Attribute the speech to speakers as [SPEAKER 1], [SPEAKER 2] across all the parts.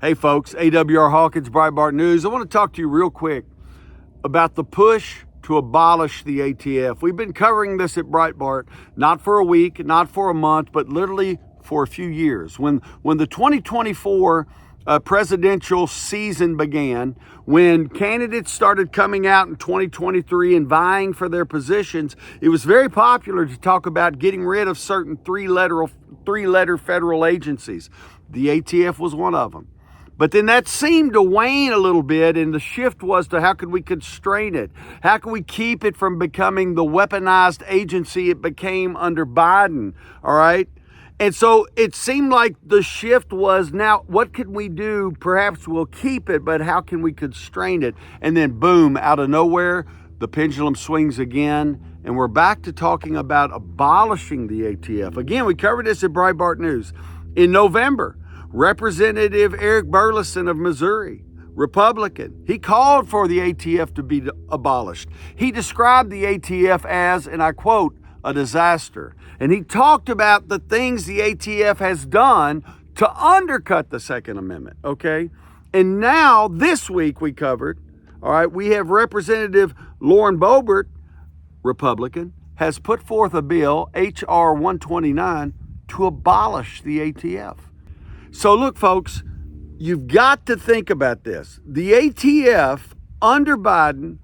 [SPEAKER 1] Hey folks, AWR Hawkins, Breitbart News. I want to talk to you real quick about the push to abolish the ATF. We've been covering this at Breitbart, not for a week, not for a month, but literally for a few years. When the 2024 presidential season began, when candidates started coming out in 2023 and vying for their positions, it was very popular to talk about getting rid of certain three-letter federal agencies. The ATF was one of them. But then that seemed to wane a little bit, and the shift was to how could we constrain it? How can we keep it from becoming the weaponized agency it became under Biden, all right? And so it seemed like the shift was, now what can we do? Perhaps we'll keep it, but how can we constrain it? And then boom, out of nowhere, the pendulum swings again, and we're back to talking about abolishing the ATF. Again, we covered this at Breitbart News. In November, Representative Eric Burleson of Missouri, Republican, he called for the ATF to be abolished. He described the ATF as, and I quote, a disaster. And he talked about the things the ATF has done to undercut the Second Amendment, okay? And now, this week we covered, all right, we have Representative Lauren Boebert, Republican, has put forth a bill, H.R. 129, to abolish the ATF. So look, folks, you've got to think about this. The ATF, under Biden,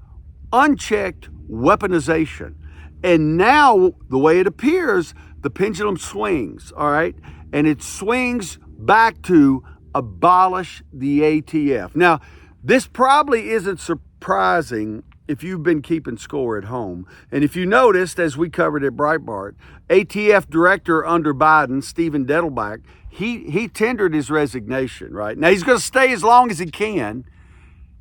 [SPEAKER 1] unchecked weaponization. And now, the way it appears, the pendulum swings, all right? And it swings back to abolish the ATF. Now, this probably isn't surprising if you've been keeping score at home. And if you noticed, as we covered at Breitbart, ATF director under Biden, Stephen Dettelbach, he tendered his resignation, right? Now, he's going to stay as long as he can.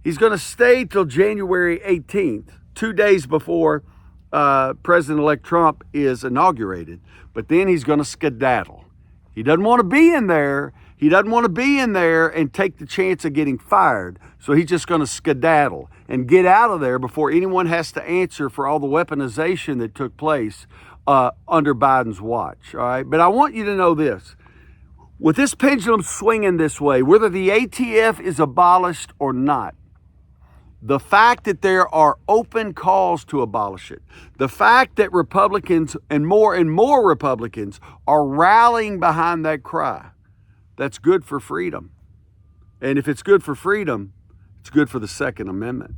[SPEAKER 1] He's going to stay till January 18th, 2 days before President-elect Trump is inaugurated. But then he's going to skedaddle. He doesn't want to be in there. He doesn't want to be in there and take the chance of getting fired. So he's just going to skedaddle and get out of there before anyone has to answer for all the weaponization that took place under Biden's watch. All right. But I want you to know this. With this pendulum swinging this way, whether the ATF is abolished or not, the fact that there are open calls to abolish it, the fact that Republicans and more Republicans are rallying behind that cry, that's good for freedom. And if it's good for freedom, it's good for the Second Amendment.